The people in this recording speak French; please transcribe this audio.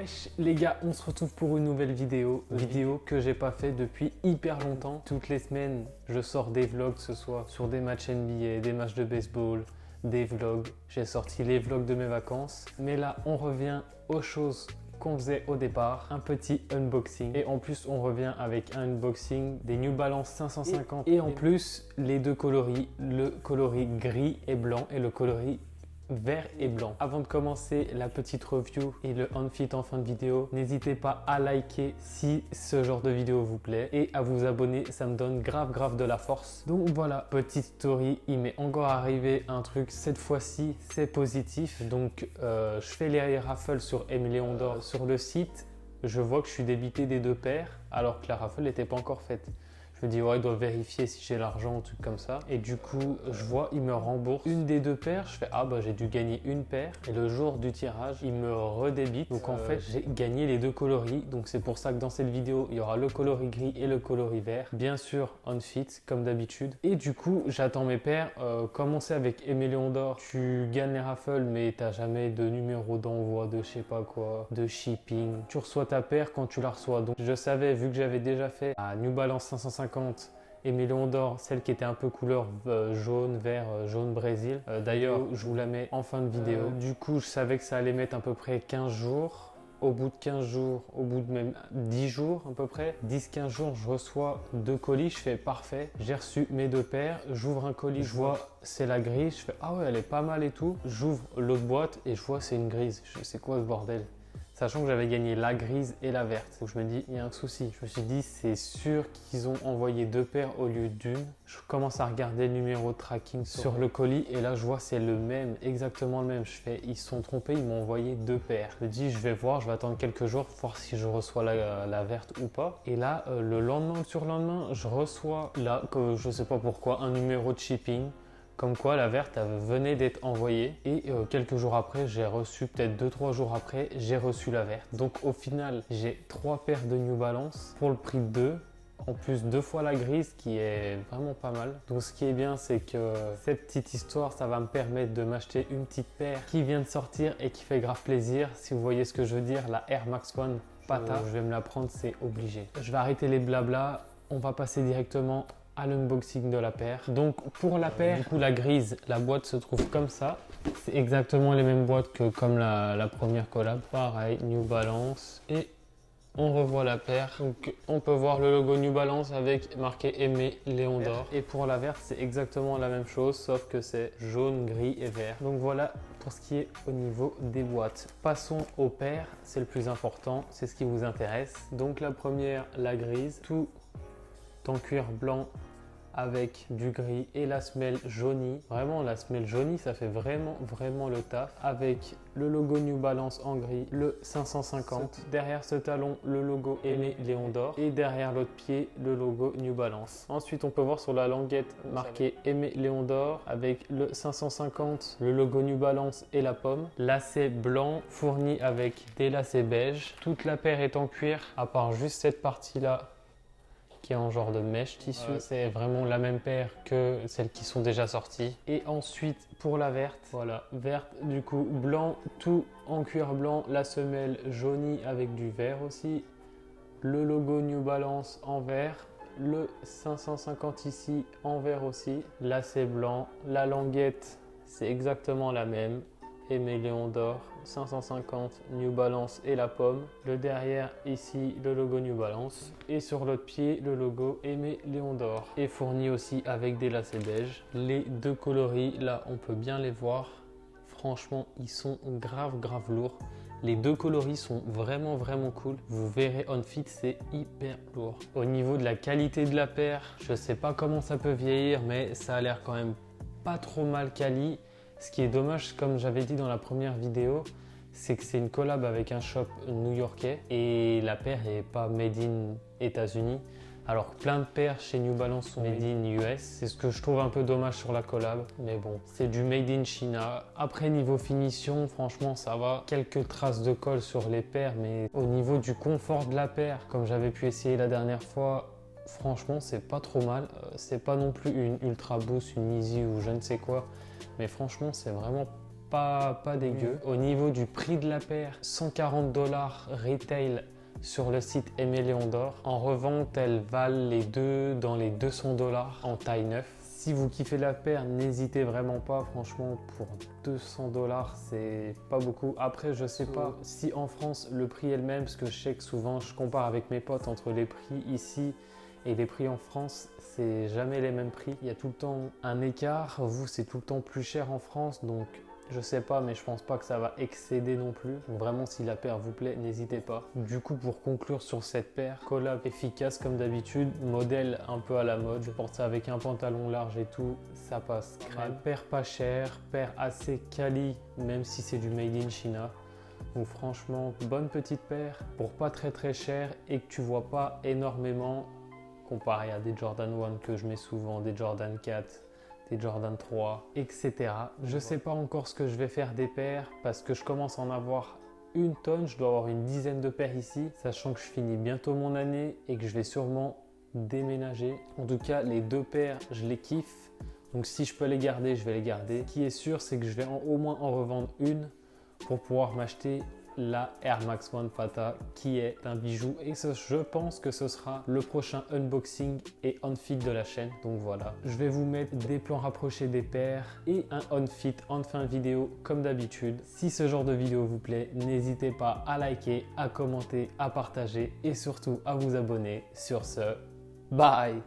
Wesh les gars, on se retrouve pour une nouvelle vidéo que j'ai pas fait depuis hyper longtemps. Toutes les semaines, je sors des vlogs, que ce soit sur des matchs NBA, des matchs de baseball, des vlogs. J'ai sorti les vlogs de mes vacances. Mais là, on revient aux choses qu'on faisait au départ, un petit unboxing. Et en plus, on revient avec un unboxing des New Balance 550. Et en plus, les deux coloris, le coloris gris et blanc et le coloris vert et blanc. Avant de commencer la petite review et le on-fit en fin de vidéo, n'hésitez pas à liker si ce genre de vidéo vous plaît et à vous abonner, ça me donne grave de la force. Donc voilà, petite story, il m'est encore arrivé un truc, cette fois-ci c'est positif. Donc je fais les raffles sur M Léon d'Or sur le site, je vois que je suis débité des deux paires alors que la raffle n'était pas encore faite. Je me dis ouais, il doit vérifier si j'ai l'argent ou truc comme ça. Et du coup, je vois, il me rembourse une des deux paires. Je fais ah bah j'ai dû gagner une paire. Et le jour du tirage, il me redébite. Donc en fait, j'ai gagné les deux coloris. Donc c'est pour ça que dans cette vidéo, il y aura le coloris gris et le coloris vert. Bien sûr, on fit comme d'habitude. Et du coup, j'attends mes paires. Comme on sait avec Aimé Léon d'Or, tu gagnes les raffles, mais t'as jamais de numéro d'envoi, de je sais pas quoi, de shipping. Tu reçois ta paire quand tu la reçois. Donc je savais, vu que j'avais déjà fait à New Balance 550 et mes Léon d'Or, celle qui était un peu couleur jaune, vert, jaune Brésil. D'ailleurs, je vous la mets en fin de vidéo. Du coup, je savais que ça allait mettre à peu près 15 jours. Au bout de 15 jours, au bout de même 10 jours à peu près, 10-15 jours, je reçois deux colis. Je fais parfait. J'ai reçu mes deux paires. J'ouvre un colis, je vois c'est la grise. Je fais ah ouais, elle est pas mal et tout. J'ouvre l'autre boîte et je vois c'est une grise. Je sais quoi ce bordel? Sachant que j'avais gagné la grise et la verte. Donc je me dis, il y a un souci. Je me suis dit, c'est sûr qu'ils ont envoyé deux paires au lieu d'une. Je commence à regarder le numéro de tracking sur le colis et là je vois c'est le même, exactement le même. Je fais, ils se sont trompés, ils m'ont envoyé deux paires. Je me dis, je vais voir, je vais attendre quelques jours, voir si je reçois la verte ou pas. Et là, le lendemain ou surlendemain, je reçois là, que je sais pas pourquoi, un numéro de shipping. Comme quoi la verte venait d'être envoyée et quelques jours après, j'ai reçu, peut-être 2-3 jours après, j'ai reçu la verte. Donc au final, j'ai 3 paires de New Balance pour le prix de 2. En plus 2 fois la grise qui est vraiment pas mal. Donc ce qui est bien, c'est que cette petite histoire, ça va me permettre de m'acheter une petite paire qui vient de sortir et qui fait grave plaisir. Si vous voyez ce que je veux dire, la Air Max One Pata, je vais me la prendre, c'est obligé. Je vais arrêter les blabla, on va passer directement à l'unboxing de la paire. Donc pour la paire, du coup la grise, la boîte se trouve comme ça. C'est exactement les mêmes boîtes que comme la première collab. Pareil, New Balance. Et on revoit la paire. Donc on peut voir le logo New Balance avec marqué Aimé Léon d'Or. Et pour la verte, c'est exactement la même chose, sauf que c'est jaune, gris et vert. Donc voilà pour ce qui est au niveau des boîtes. Passons aux paires, c'est le plus important, c'est ce qui vous intéresse. Donc la première, la grise, tout en cuir blanc avec du gris et la semelle jaunie. Vraiment la semelle jaunie, ça fait vraiment le taf. Avec le logo New Balance en gris, le 550. Derrière ce talon, le logo Aimé Léon d'Or. Et derrière l'autre pied, le logo New Balance. Ensuite, on peut voir sur la languette marqué Aimé Léon d'Or avec le 550, le logo New Balance et la pomme. Lacet blanc fourni avec des lacets beige. Toute la paire est en cuir, à part juste cette partie-là qui est en genre de mèche tissu. C'est vraiment la même paire que celles qui sont déjà sorties. Et ensuite pour la verte, voilà, verte du coup blanc, tout en cuir blanc, la semelle jaunie avec du vert aussi, le logo New Balance en vert, le 550 ici en vert aussi, lacet blanc, la languette c'est exactement la même. Aimé Léon d'Or, 550 New Balance et la pomme. Le derrière ici le logo New Balance et sur l'autre pied le logo Aimé Léon d'Or et fourni aussi avec des lacets beige. Les deux coloris là on peut bien les voir. Franchement ils sont grave lourds. Les deux coloris sont vraiment cool. Vous verrez on fit c'est hyper lourd. Au niveau de la qualité de la paire, je sais pas comment ça peut vieillir mais ça a l'air quand même pas trop mal quali. Ce qui est dommage, comme j'avais dit dans la première vidéo, c'est que c'est une collab avec un shop new-yorkais et la paire n'est pas made in États-Unis. Alors plein de paires chez New Balance sont made in US. C'est ce que je trouve un peu dommage sur la collab. Mais bon, c'est du made in China. Après niveau finition, franchement ça va. Quelques traces de colle sur les paires, mais au niveau du confort de la paire, comme j'avais pu essayer la dernière fois, franchement c'est pas trop mal. C'est pas non plus une Ultra Boost, une Easy ou je ne sais quoi. Mais franchement c'est vraiment pas dégueu. Au niveau du prix de la paire, 140 $ retail sur le site Aimé Léon d'Or. En revente, elles valent les deux dans les 200 $ en taille 9. Si vous kiffez la paire, n'hésitez vraiment pas. Franchement, pour 200 $, c'est pas beaucoup. Après, je sais pas si en France, le prix est le même, parce que je sais que souvent, je compare avec mes potes entre les prix ici et les prix en France, c'est jamais les mêmes prix. Il y a tout le temps un écart. Vous, c'est tout le temps plus cher en France, donc je sais pas, mais je pense pas que ça va excéder non plus. Donc vraiment, si la paire vous plaît, n'hésitez pas. Du coup, pour conclure sur cette paire, collab efficace comme d'habitude, modèle un peu à la mode. Je porte ça avec un pantalon large et tout, ça passe crème. Paire pas chère, paire assez quali, même si c'est du made in China. Donc franchement, bonne petite paire pour pas très cher et que tu vois pas énormément comparé à des Jordan 1 que je mets souvent, des Jordan 4. Des Jordan 3, etc. Je sais pas encore ce que je vais faire des paires parce que je commence à en avoir une tonne. Je dois avoir une dizaine de paires ici, sachant que je finis bientôt mon année et que je vais sûrement déménager. En tout cas, les deux paires, je les kiffe. Donc si je peux les garder, je vais les garder. Ce qui est sûr, c'est que je vais au moins en revendre une pour pouvoir m'acheter la Air Max 1 Pata qui est un bijou et je pense que ce sera le prochain unboxing et on-fit de la chaîne. Donc voilà, je vais vous mettre des plans rapprochés des paires et un on-fit en fin de vidéo comme d'habitude. Si ce genre de vidéo vous plaît, n'hésitez pas à liker, à commenter, à partager et surtout à vous abonner. Sur ce, bye!